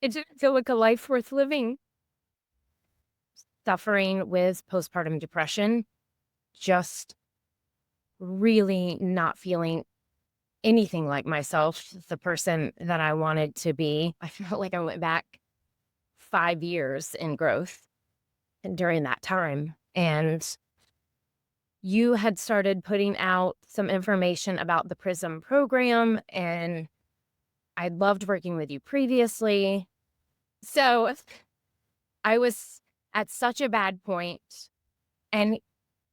It didn't feel like a life worth living. Suffering with postpartum depression, just really not feeling anything like myself, the person that I wanted to be. I felt like I went back 5 years in growth during that time. And you had started putting out some information about the PRISM program, and I loved working with you previously. So I was at such a bad point, and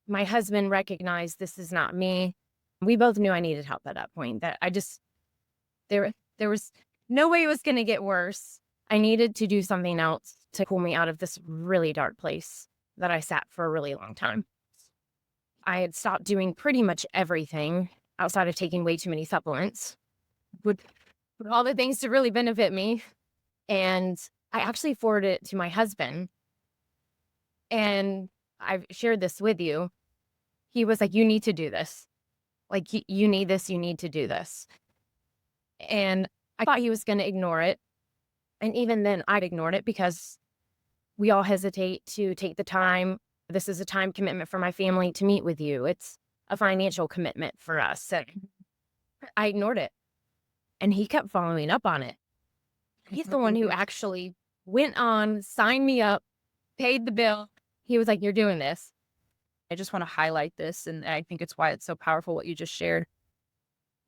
my husband recognized this is not me. We both knew I needed help at that point. That I just there was no way it was going to get worse. I needed to do something else to pull me out of this really dark place that I sat for a really long time. I had stopped doing pretty much everything outside of taking way too many supplements, with all the things to really benefit me. And I actually forwarded it to my husband, and I've shared this with you. He was like, "You need to do this. Like, you need this. You need to do this." And I thought he was going to ignore it. And even then, I'd ignored it because we all hesitate to take the time. This is a time commitment for my family to meet with you. It's a financial commitment for us. And I ignored it. And he kept following up on it. He's the one who actually went on, signed me up, paid the bill. He was like, "You're doing this." I just want to highlight this, and I think it's why it's so powerful what you just shared.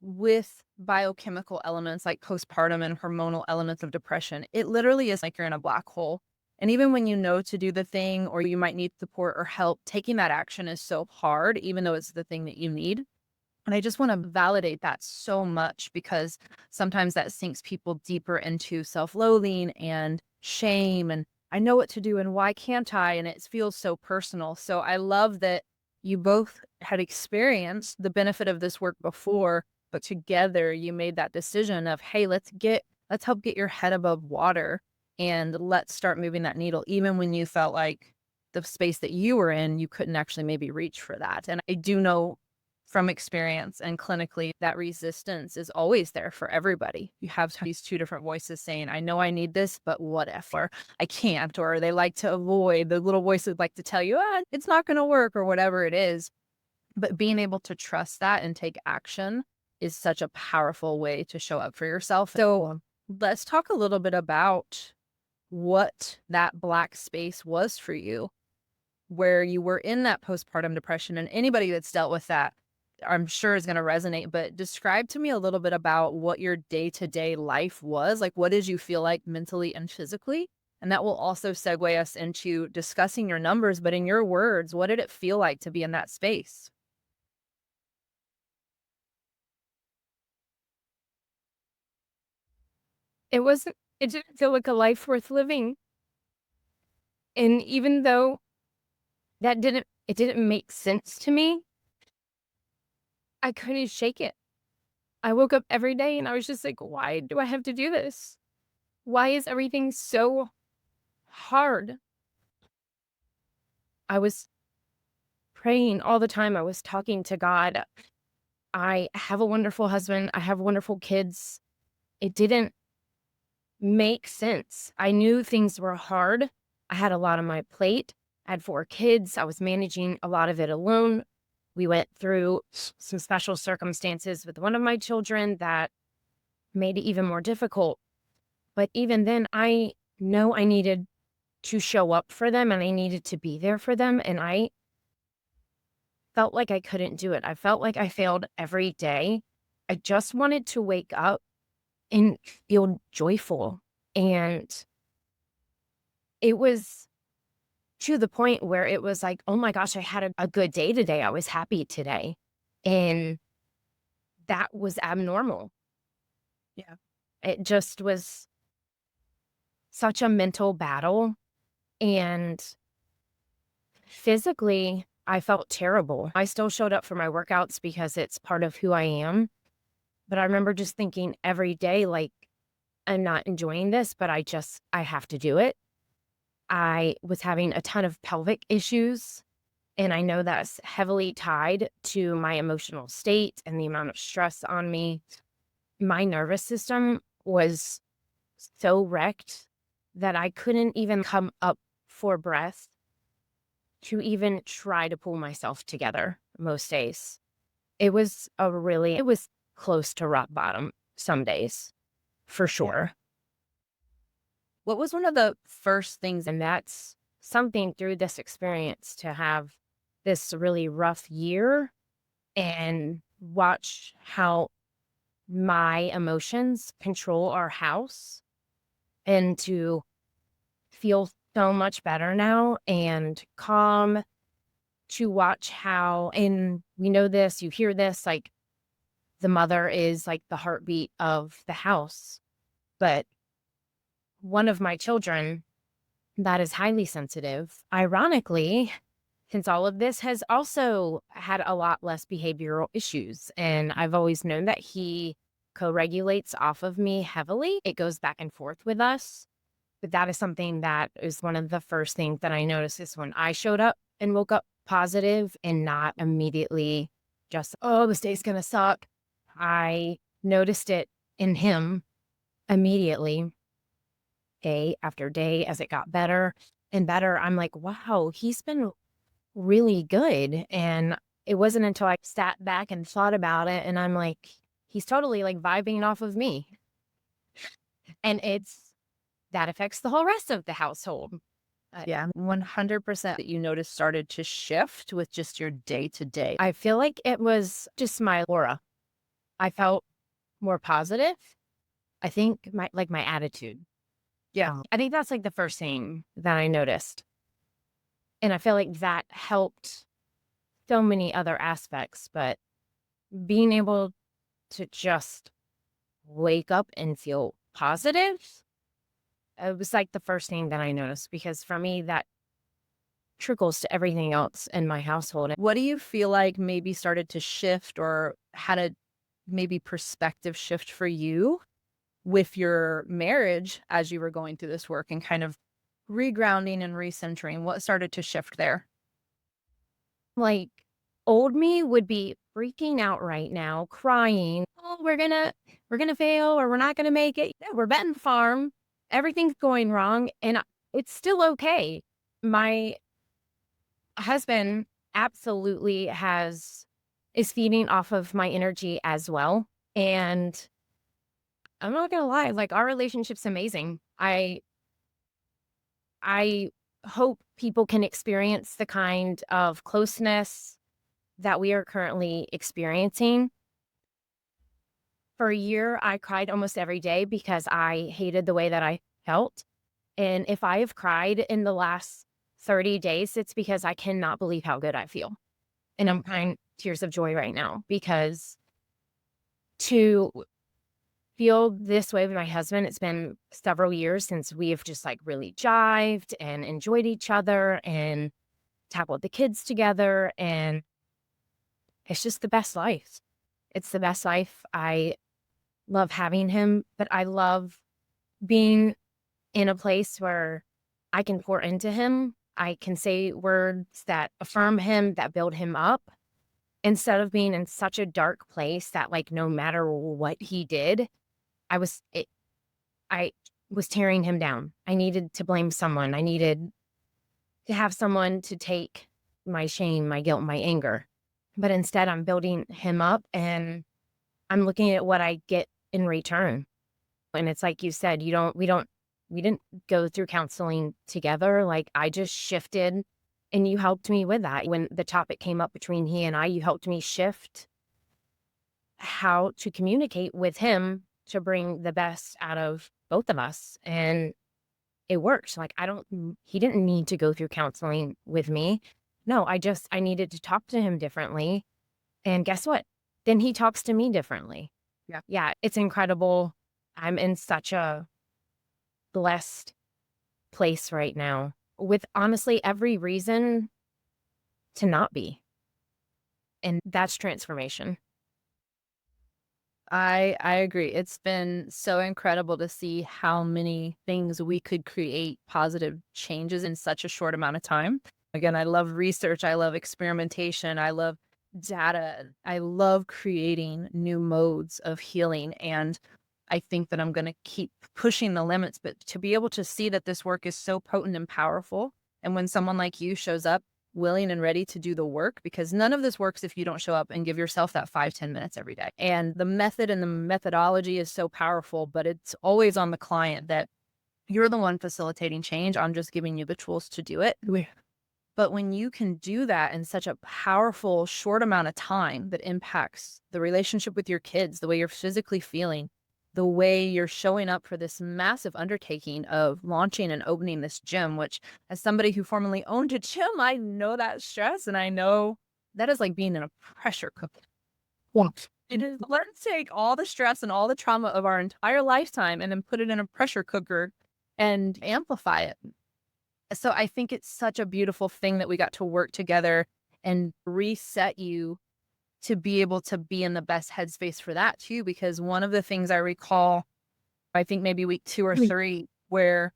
With biochemical elements like postpartum and hormonal elements of depression, it literally is like you're in a black hole. And even when you know to do the thing or you might need support or help, taking that action is so hard, even though it's the thing that you need. And I just want to validate that so much because sometimes that sinks people deeper into self-loathing and shame and I know what to do and why can't I? And it feels so personal. So I love that you both had experienced the benefit of this work before, but together you made that decision of, hey, let's help get your head above water and let's start moving that needle, even when you felt like the space that you were in, you couldn't actually maybe reach for that. And I do know from experience and clinically that resistance is always there for everybody. You have these two different voices saying, I know I need this, but what if, or I can't, or they like to avoid, the little voices like to tell you, it's not going to work or whatever it is. But being able to trust that and take action is such a powerful way to show up for yourself. So let's talk a little bit about what that black space was for you, where you were in that postpartum depression, and anybody that's dealt with that I'm sure is going to resonate, but describe to me a little bit about what your day-to-day life was. Like, what did you feel like mentally and physically? And that will also segue us into discussing your numbers, but in your words, what did it feel like to be in that space? It didn't feel like a life worth living. And even though it didn't make sense to me, I couldn't shake it. I woke up every day and I was just like, why do I have to do this? Why is everything so hard? I was praying all the time. I was talking to God. I have a wonderful husband. I have wonderful kids. It didn't make sense. I knew things were hard. I had a lot on my plate. I had 4 kids. I was managing a lot of it alone. We went through some special circumstances with one of my children that made it even more difficult. But even then, I know I needed to show up for them and I needed to be there for them. And I felt like I couldn't do it. I felt like I failed every day. I just wanted to wake up and feel joyful. And it was to the point where it was like, oh my gosh, I had a good day today. I was happy today. And that was abnormal. Yeah. It just was such a mental battle. And physically, I felt terrible. I still showed up for my workouts because it's part of who I am. But I remember just thinking every day, like, I'm not enjoying this, but I have to do it. I was having a ton of pelvic issues, and I know that's heavily tied to my emotional state and the amount of stress on me. My nervous system was so wrecked that I couldn't even come up for breath to even try to pull myself together most days. It was close to rock bottom some days, for Yeah. sure. What was one of the first things? And that's something through this experience to have this really rough year and watch how my emotions control our house and to feel so much better now and calm to watch how, and we know this, you hear this, like the mother is like the heartbeat of the house. But one of my children that is highly sensitive, ironically, since all of this has also had a lot less behavioral issues. And I've always known that he co regulates off of me heavily. It goes back and forth with us. But that is something that is one of the first things that I noticed is when I showed up and woke up positive and not immediately just, oh, this day's going to suck. I noticed it in him immediately, day after day, as it got better and better. I'm like, wow, he's been really good. And it wasn't until I sat back and thought about it and I'm like, he's totally like vibing off of me. And that affects the whole rest of the household. Yeah, 100% that you noticed started to shift with just your day to day. I feel like it was just my aura. I felt more positive. I think my attitude. Yeah. I think that's like the first thing that I noticed. And I feel like that helped so many other aspects, but being able to just wake up and feel positive, it was like the first thing that I noticed because for me, that trickles to everything else in my household. What do you feel like maybe started to shift or had a maybe perspective shift for you with your marriage as you were going through this work and kind of regrounding and recentering? What started to shift there? Like, old me would be freaking out right now, crying, "Oh, we're gonna fail or we're not gonna make it. Yeah, we're betting farm. Everything's going wrong, and it's still okay." My husband absolutely is feeding off of my energy as well, and I'm not gonna lie, like, our relationship's amazing. I hope people can experience the kind of closeness that we are currently experiencing. For a year, I cried almost every day because I hated the way that I felt. And if I have cried in the last 30 days, it's because I cannot believe how good I feel. And I'm crying tears of joy right now because to feel this way with my husband, it's been several years since we have just like really jived and enjoyed each other and tackled the kids together. And it's just the best life. It's the best life. I love having him, but I love being in a place where I can pour into him. I can say words that affirm him, that build him up, instead of being in such a dark place that, like, no matter what he did, I was it, I was tearing him down. I needed to blame someone. I needed to have someone to take my shame, my guilt, my anger. But instead, I'm building him up and I'm looking at what I get in return. And it's like you said, we didn't go through counseling together. Like I just shifted and you helped me with that. When the topic came up between he and I, you helped me shift how to communicate with him to bring the best out of both of us. And it worked. Like he didn't need to go through counseling with me. No, I needed to talk to him differently. And guess what? Then he talks to me differently. Yeah. Yeah, it's incredible. I'm in such a blessed place right now with honestly every reason to not be. And that's transformation. I agree. It's been so incredible to see how many things we could create positive changes in such a short amount of time. Again, I love research, I love experimentation, I love data. I love creating new modes of healing and I think that I'm going to keep pushing the limits, but to be able to see that this work is so potent and powerful. And when someone like you shows up willing and ready to do the work, because none of this works if you don't show up and give yourself that 5-10 minutes every day. And the method and the methodology is so powerful, but it's always on the client that you're the one facilitating change. I'm just giving you the tools to do it. But when you can do that in such a powerful, short amount of time that impacts the relationship with your kids, the way you're physically feeling, the way you're showing up for this massive undertaking of launching and opening this gym, which as somebody who formerly owned a gym, I know that stress and I know that is like being in a pressure cooker. What? It is, let's take all the stress and all the trauma of our entire lifetime and then put it in a pressure cooker and amplify it. So I think it's such a beautiful thing that we got to work together and reset you to be able to be in the best headspace for that too. Because one of the things I recall, I think maybe week 2 or 3, where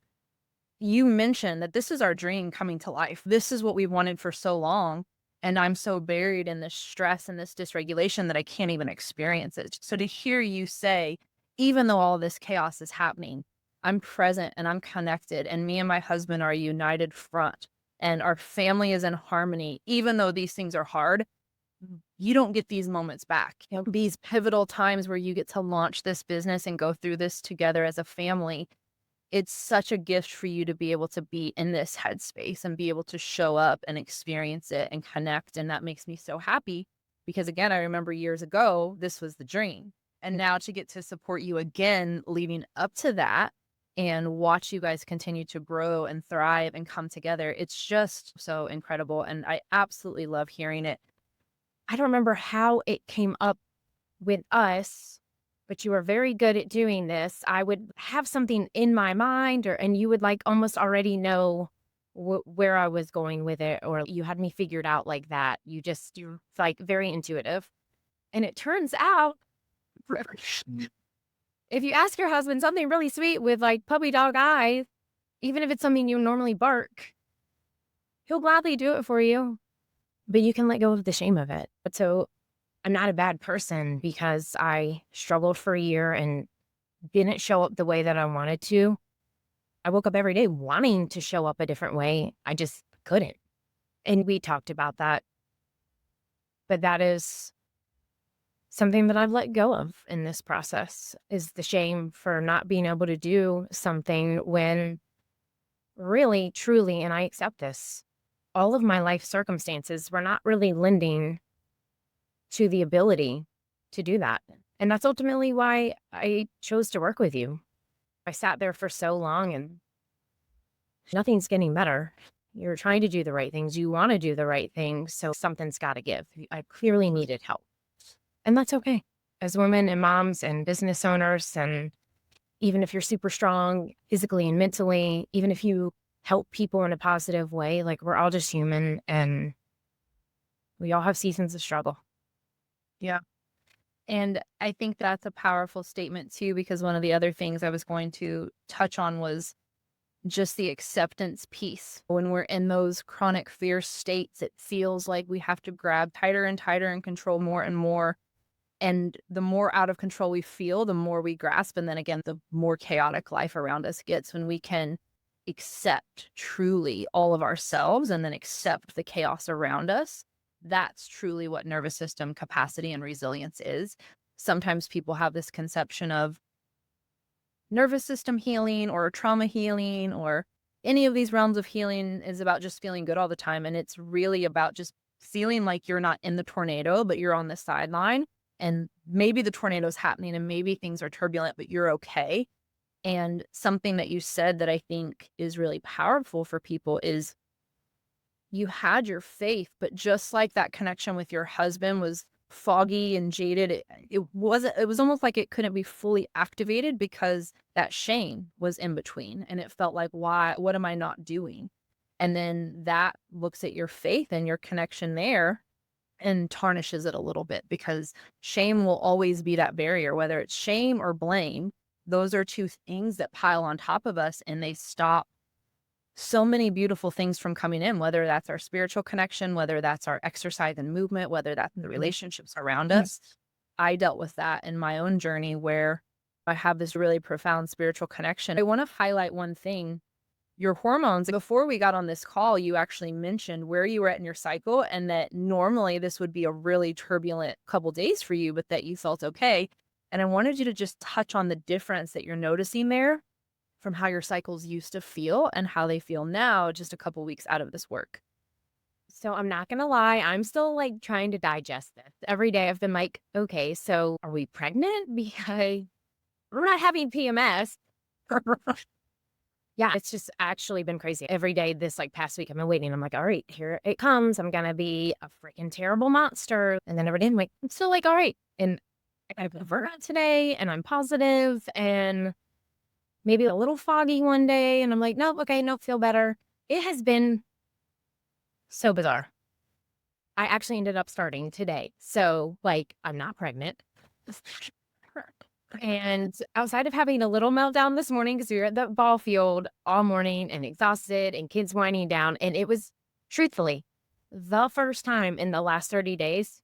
you mentioned that this is our dream coming to life. This is what we've wanted for so long. And I'm so buried in this stress and this dysregulation that I can't even experience it. So to hear you say, even though all this chaos is happening, I'm present and I'm connected, and me and my husband are a united front, and our family is in harmony, even though these things are hard. You don't get these moments back. These pivotal times where you get to launch this business and go through this together as a family. It's such a gift for you to be able to be in this headspace and be able to show up and experience it and connect. And that makes me so happy because, again, I remember years ago, this was the dream. And now to get to support you again leading up to that and watch you guys continue to grow and thrive and come together, it's just so incredible. And I absolutely love hearing it. I don't remember how it came up with us, but you were very good at doing this. I would have something in my mind, and you would like almost already know where I was going with it, or you had me figured out like that. You're like very intuitive. And it turns out, if you ask your husband something really sweet with like puppy dog eyes, even if it's something you normally bark, he'll gladly do it for you. But you can let go of the shame of it. But so I'm not a bad person because I struggled for a year and didn't show up the way that I wanted to. I woke up every day wanting to show up a different way. I just couldn't. And we talked about that. But that is something that I've let go of in this process, is the shame for not being able to do something when really, truly, and I accept this, all of my life circumstances were not really lending to the ability to do that. And that's ultimately why I chose to work with you. I sat there for so long and nothing's getting better. You're trying to do the right things. You want to do the right things. So something's got to give. I clearly needed help. And that's okay. As women and moms and business owners, and even if you're super strong physically and mentally, even if you help people in a positive way, like we're all just human and we all have seasons of struggle. Yeah. And I think that's a powerful statement too, because one of the other things I was going to touch on was just the acceptance piece. When we're in those chronic fear states, it feels like we have to grab tighter and tighter and control more and more. And the more out of control we feel, the more we grasp. And then again, the more chaotic life around us gets when we can accept truly all of ourselves and then accept the chaos around us. That's truly what nervous system capacity and resilience is. Sometimes people have this conception of nervous system healing or trauma healing or any of these realms of healing is about just feeling good all the time. And it's really about just feeling like you're not in the tornado, but you're on the sideline. And maybe the tornado's happening and maybe things are turbulent, but you're okay. And something that you said that I think is really powerful for people is you had your faith, but just like that connection with your husband was foggy and jaded, it was almost like it couldn't be fully activated because that shame was in between. And it felt like, what am I not doing? And then that looks at your faith and your connection there and tarnishes it a little bit, because shame will always be that barrier, whether it's shame or blame. Those are two things that pile on top of us and they stop so many beautiful things from coming in, whether that's our spiritual connection, whether that's our exercise and movement, whether that's the relationships around us. I dealt with that in my own journey where I have this really profound spiritual connection. I want to highlight one thing. Your hormones, before we got on this call, you actually mentioned where you were at in your cycle and that normally this would be a really turbulent couple days for you, but that you felt okay. And I wanted you to just touch on the difference that you're noticing there from how your cycles used to feel and how they feel now, just a couple weeks out of this work. So I'm not gonna lie, I'm still like trying to digest this. Every day I've been like, okay, so are we pregnant? Because we're not having PMS. Yeah, it's just actually been crazy. Every day this like past week, I've been waiting. I'm like, all right, here it comes. I'm gonna be a freaking terrible monster. And then every day I'm like, I'm still like, all right. And I've forgot today and I'm positive and maybe a little foggy one day. And I'm like, nope, okay, nope, feel better. It has been so bizarre. I actually ended up starting today. So like I'm not pregnant. And outside of having a little meltdown this morning because we were at the ball field all morning and exhausted and kids winding down, and it was truthfully the first time in the last 30 days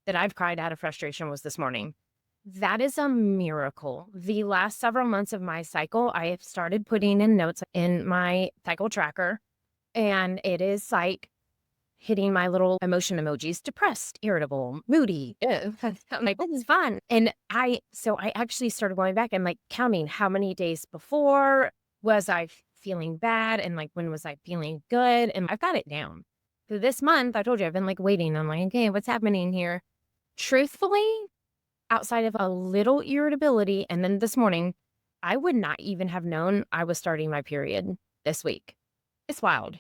that I've cried out of frustration was this morning. That is a miracle. The last several months of my cycle, I have started putting in notes in my cycle tracker, and it is like hitting my little emotion emojis, depressed, irritable, moody. I'm like, this is fun. And so I actually started going back and like counting how many days before was I feeling bad and like when was I feeling good. And I've got it down. So this month, I told you, I've been like waiting. I'm like, okay, what's happening here? Truthfully, outside of a little irritability, and then this morning, I would not even have known I was starting my period this week. It's wild.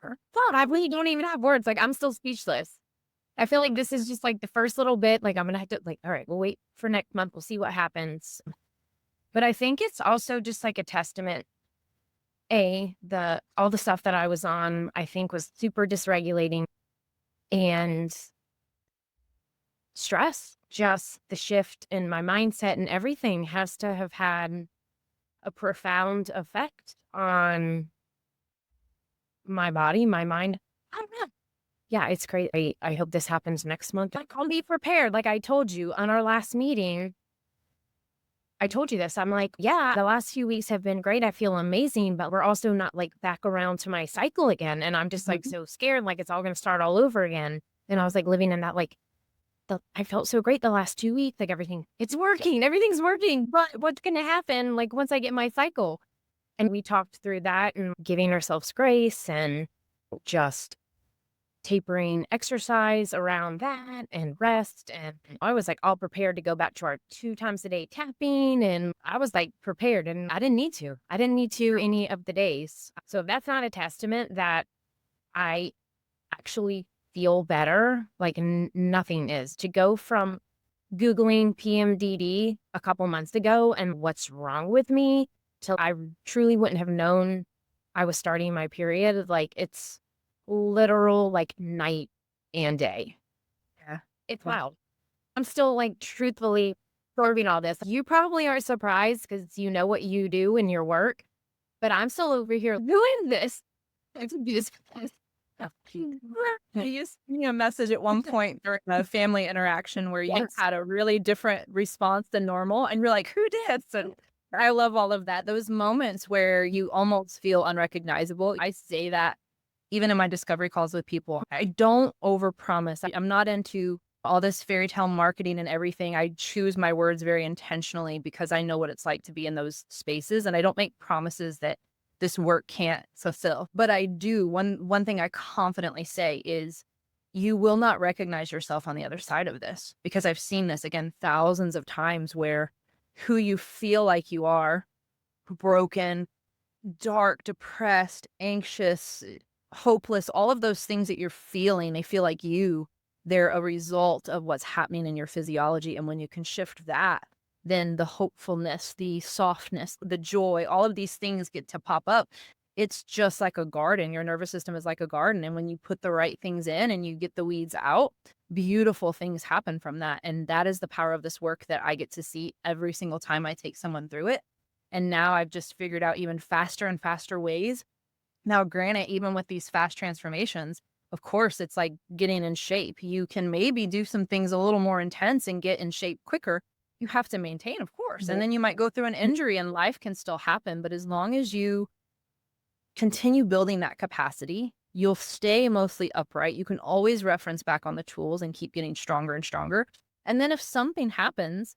Thought I really don't even have words. Like I'm still speechless. I feel like this is just like the first little bit. Like I'm gonna have to like, all right, we'll wait for next month. We'll see what happens. But I think it's also just like a testament. All the stuff that I was on, I think was super dysregulating and stress. Just the shift in my mindset and everything has to have had a profound effect on my body, my mind. I don't know. Yeah, it's crazy. I hope this happens next month. Like, I'll be prepared. Like I told you on our last meeting, I told you this. I'm like, yeah, the last few weeks have been great. I feel amazing, but we're also not like back around to my cycle again. And I'm just like so scared, like it's all going to start all over again. And I was like living in that, like, I felt so great the last 2 weeks. Like everything, it's working. Everything's working. But what's going to happen, like, once I get my cycle? And we talked through that and giving ourselves grace and just tapering exercise around that and rest. And I was like all prepared to go back to our 2 times a day tapping. And I was like prepared and I didn't need to. I didn't need to any of the days. So if that's not a testament that I actually feel better, like nothing is. To go from Googling PMDD a couple months ago and what's wrong with me till I truly wouldn't have known I was starting my period. Like it's literal like night and day. Yeah. It's Yeah. wild. I'm still like truthfully absorbing all this. You probably aren't surprised because you know what you do in your work, but I'm still over here doing this. I have to do this. You sent me a message at one point during a family interaction where you Yes. had a really different response than normal, and you're like, "Who did?" And I love all of that. Those moments where you almost feel unrecognizable. I say that even in my discovery calls with people. I don't overpromise. I'm not into all this fairy tale marketing and everything. I choose my words very intentionally because I know what it's like to be in those spaces, and I don't make promises that this work can't fulfill. But I do. One thing I confidently say is you will not recognize yourself on the other side of this, because I've seen this again thousands of times where who you feel like you are, broken, dark, depressed, anxious, hopeless, all of those things that you're feeling, they feel like you. They're a result of what's happening in your physiology. And when you can shift that, then the hopefulness, the softness, the joy, all of these things get to pop up. It's just like a garden. Your nervous system is like a garden. And when you put the right things in and you get the weeds out, beautiful things happen from that. And that is the power of this work that I get to see every single time I take someone through it. And now I've just figured out even faster and faster ways. Now, granted, even with these fast transformations, of course, it's like getting in shape. You can maybe do some things a little more intense and get in shape quicker. you have to maintain, of course. And Right. then you might go through an injury and life can still happen. But as long as you continue building that capacity, you'll stay mostly upright. You can always reference back on the tools and keep getting stronger and stronger. And then if something happens,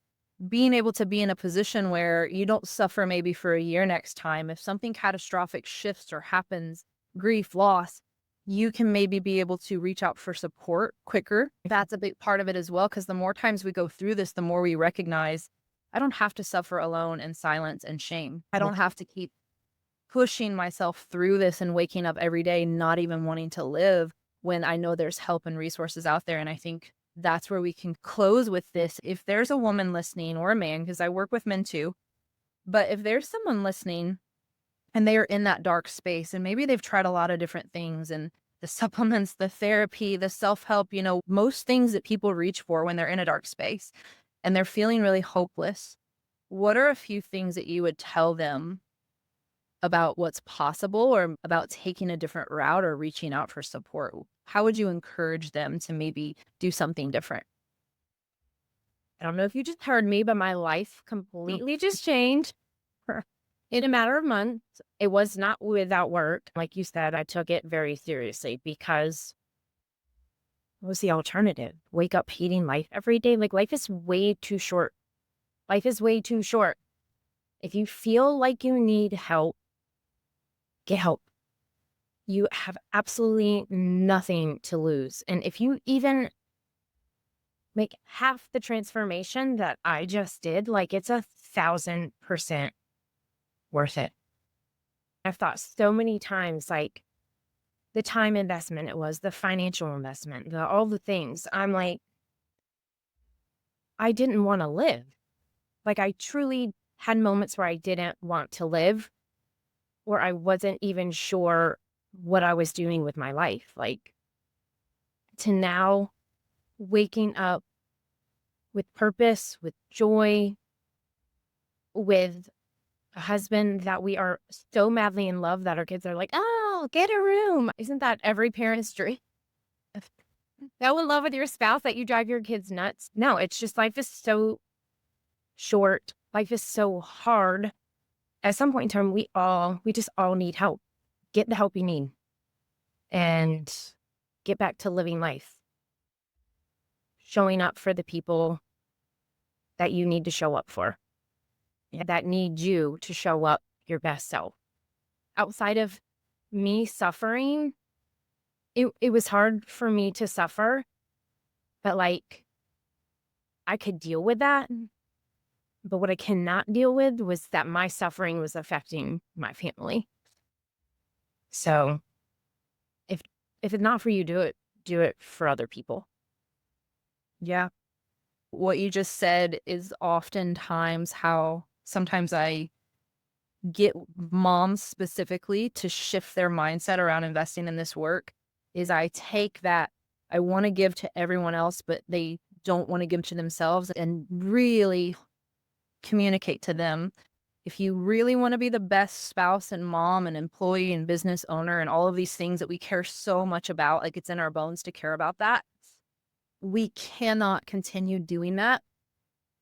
being able to be in a position where you don't suffer maybe for a year next time, if something catastrophic shifts or happens, grief, loss, you can maybe be able to reach out for support quicker. That's a big part of it as well, because the more times we go through this, the more we recognize I don't have to suffer alone in silence and shame. I don't have to keep pushing myself through this and waking up every day not even wanting to live when I know there's help and resources out there. And I think that's where we can close with this. If there's a woman listening, or a man, because I work with men too, but if there's someone listening and they are in that dark space and maybe they've tried a lot of different things, and the supplements, the therapy, the self-help, most things that people reach for when they're in a dark space and they're feeling really hopeless, what are a few things that you would tell them about what's possible, or about taking a different route or reaching out for support? How would you encourage them to maybe do something different? I don't know if you just heard me, but my life completely just changed in a matter of months. It was not without work. Like you said, I took it very seriously because what was the alternative? Wake up hating life every day? Like, life is way too short. Life is way too short. If you feel like you need help, get help. You have absolutely nothing to lose. And if you even make half the transformation that I just did, like, it's 1,000% worth it. I've thought so many times, like, the time investment it was, the financial investment, all the things. I'm like, I didn't want to live. Like, I truly had moments where I didn't want to live, where I wasn't even sure what I was doing with my life. Like, to now waking up with purpose, with joy, with a husband that we are so madly in love that our kids are like, oh, get a room. Isn't that every parent's dream? Go in love with your spouse that you drive your kids nuts. No, it's just life is so short. Life is so hard. At some point in time, we just all need help. Get the help you need and get back to living life. Showing up for the people that you need to show up for, that need you to show up your best self. Outside of me suffering, it was hard for me to suffer, but like, I could deal with that. But what I cannot deal with was that my suffering was affecting my family. So if it's not for you, do it for other people. Yeah. What you just said is oftentimes how sometimes I get moms specifically to shift their mindset around investing in this work. Is I take that I want to give to everyone else, but they don't want to give to themselves, and really communicate to them, if you really want to be the best spouse and mom and employee and business owner and all of these things that we care so much about, like it's in our bones to care about that, we cannot continue doing that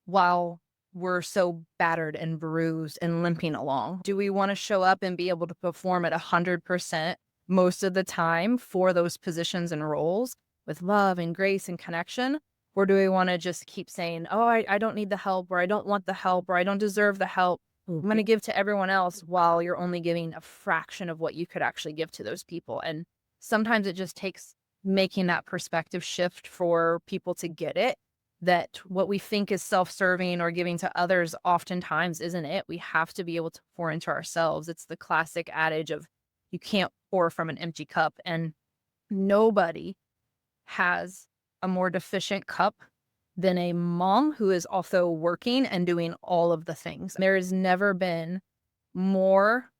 while we're so battered and bruised and limping along. Do we want to show up and be able to perform at 100% most of the time for those positions and roles with love and grace and connection? Or do we want to just keep saying, oh, I don't need the help, or I don't want the help, or I don't deserve the help? I'm going to give to everyone else while you're only giving a fraction of what you could actually give to those people. And sometimes it just takes making that perspective shift for people to get it, that what we think is self-serving or giving to others oftentimes isn't it. We have to be able to pour into ourselves. It's the classic adage of you can't pour from an empty cup, and nobody has a more deficient cup than a mom who is also working and doing all of the things. There has never been more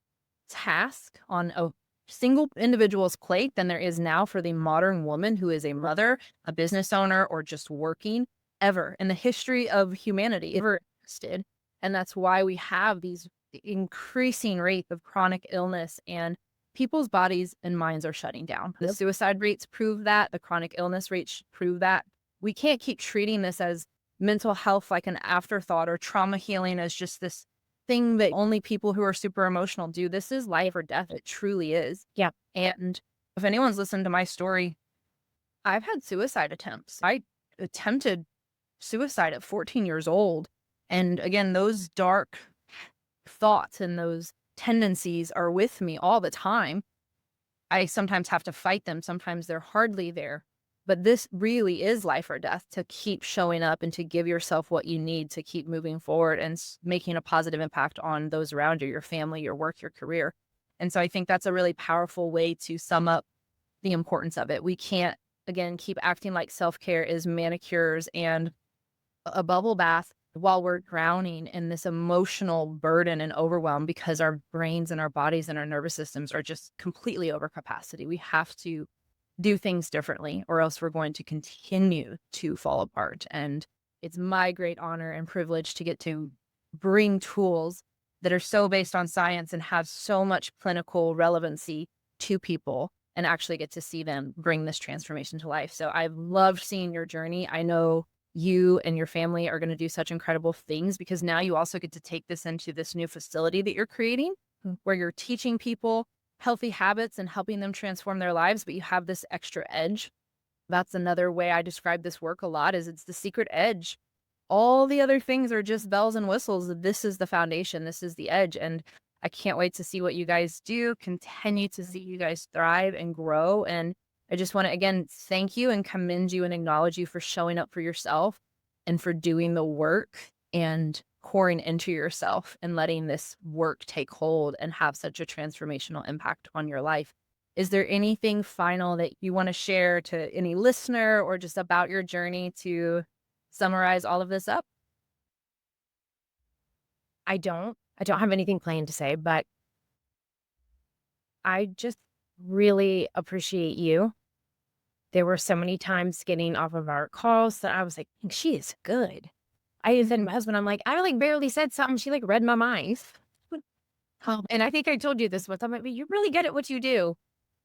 task on a single individual's plate than there is now for the modern woman who is a mother, a business owner, or just working, ever in the history of humanity ever existed. And that's why we have these increasing rates of chronic illness, and people's bodies and minds are shutting down. The suicide rates prove that. The chronic illness rates prove that. We can't keep treating this as mental health like an afterthought, or trauma healing as just this thing that only people who are super emotional do. This is life or death. It truly is. Yeah. And if anyone's listened to my story, I've had suicide attempts. I attempted suicide at 14 years old. And again, those dark thoughts and those tendencies are with me all the time. I sometimes have to fight them. Sometimes they're hardly there. But this really is life or death, to keep showing up and to give yourself what you need to keep moving forward and making a positive impact on those around you, your family, your work, your career. And so I think that's a really powerful way to sum up the importance of it. We can't, again, keep acting like self-care is manicures and a bubble bath while we're drowning in this emotional burden and overwhelm, because our brains and our bodies and our nervous systems are just completely over capacity. We have to do things differently, or else we're going to continue to fall apart. And it's my great honor and privilege to get to bring tools that are so based on science and have so much clinical relevancy to people, and actually get to see them bring this transformation to life. So I've loved seeing your journey. I know you and your family are going to do such incredible things, because now you also get to take this into this new facility that you're creating, where you're teaching people healthy habits and helping them transform their lives, but you have this extra edge. That's another way I describe this work a lot, is it's the secret edge. All the other things are just bells and whistles. This is the foundation. This is the edge. And I can't wait to see what you guys do, continue to see you guys thrive and grow. And I just want to, again, thank you and commend you and acknowledge you for showing up for yourself and for doing the work and pouring into yourself and letting this work take hold and have such a transformational impact on your life. Is there anything final that you want to share to any listener, or just about your journey, to summarize all of this up? I don't have anything plain to say, but I just really appreciate you. There were so many times getting off of our calls that I was like, she is good. I even said to my husband, I'm like, I like barely said something. She like read my mind. And I think I told you this once. I'm like, you're really good at what you do.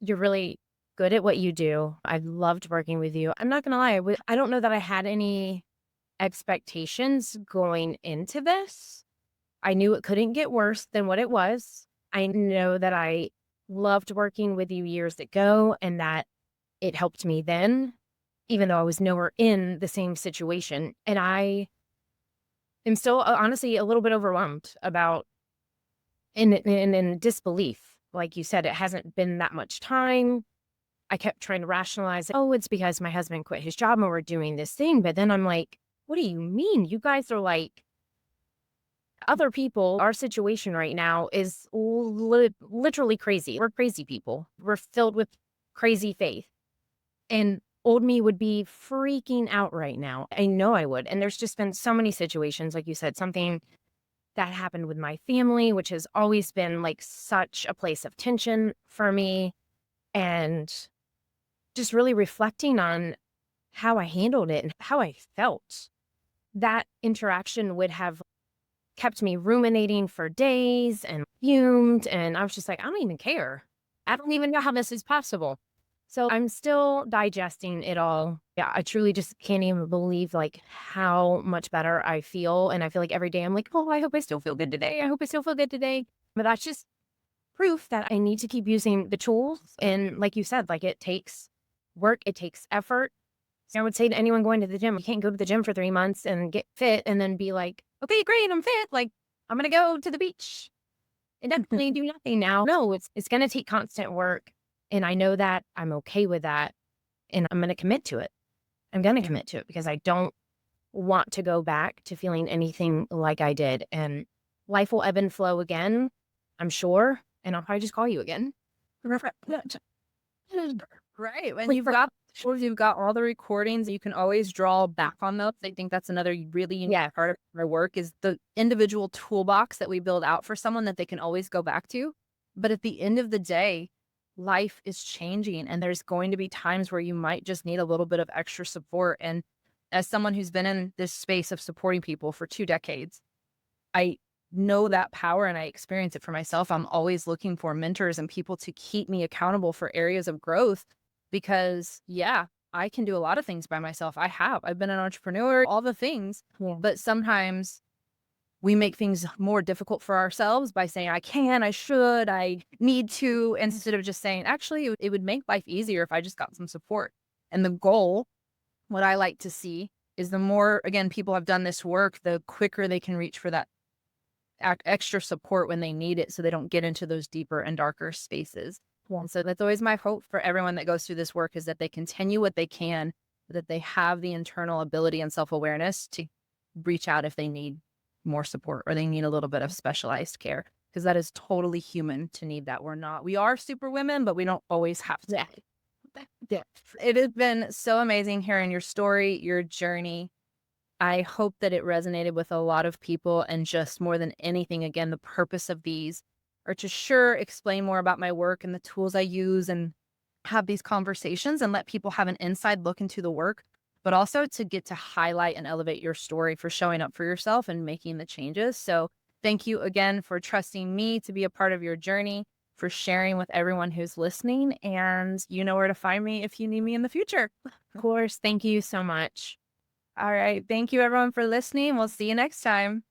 You're really good at what you do. I've loved working with you. I'm not going to lie. I don't know that I had any expectations going into this. I knew it couldn't get worse than what it was. I know that I loved working with you years ago, and that it helped me then, even though I was nowhere in the same situation. And I am still honestly a little bit overwhelmed about, in disbelief. Like you said, it hasn't been that much time. I kept trying to rationalize, oh, it's because my husband quit his job and we're doing this thing. But then I'm like, what do you mean? You guys are like other people. Our situation right now is literally crazy. We're crazy people. We're filled with crazy faith. And old me would be freaking out right now. I know I would. And there's just been so many situations, like you said, something that happened with my family, which has always been like such a place of tension for me. And just really reflecting on how I handled it and how I felt. That interaction would have kept me ruminating for days and fumed. And I was just like, I don't even care. I don't even know how this is possible. So I'm still digesting it all. Yeah, I truly just can't even believe like how much better I feel. And I feel like every day I'm like, oh, I hope I still feel good today. I hope I still feel good today. But that's just proof that I need to keep using the tools. And like you said, like it takes work, it takes effort. I would say to anyone going to the gym, you can't go to the gym for 3 months and get fit and then be like, okay, great, I'm fit. Like I'm going to go to the beach and definitely do nothing now. No, it's going to take constant work. And I know that. I'm okay with that. And I'm going to commit to it. I'm going to commit to it because I don't want to go back to feeling anything like I did. And life will ebb and flow again, I'm sure. And I'll probably just call you again. Right. When you've got all the recordings, you can always draw back on those. I think that's another really unique part of my work, is the individual toolbox that we build out for someone that they can always go back to. But at the end of the day, life is changing, and there's going to be times where you might just need a little bit of extra support. And as someone who's been in this space of supporting people for 2 decades, I know that power and I experience it for myself. I'm always looking for mentors and people to keep me accountable for areas of growth, because I can do a lot of things by myself. I've been an entrepreneur, all the things, Yeah. but sometimes we make things more difficult for ourselves by saying, I can, I should, I need to, instead of just saying, actually, it would make life easier if I just got some support. And the goal, what I like to see, is the more, again, people have done this work, the quicker they can reach for that extra support when they need it so they don't get into those deeper and darker spaces. Yeah. And so that's always my hope for everyone that goes through this work is that they continue what they can, but that they have the internal ability and self-awareness to reach out if they need more support or they need a little bit of specialized care. Because that is totally human to need that. We are super women, but we don't always have to. Yeah. Yeah. It has been so amazing hearing your story, your journey. I hope that it resonated with a lot of people, and just more than anything, again, the purpose of these are to sure explain more about my work and the tools I use and have these conversations and let people have an inside look into the work, but also to get to highlight and elevate your story for showing up for yourself and making the changes. So thank you again for trusting me to be a part of your journey, for sharing with everyone who's listening. And you know where to find me if you need me in the future. Of course. Thank you so much. All right. Thank you, everyone, for listening. We'll see you next time.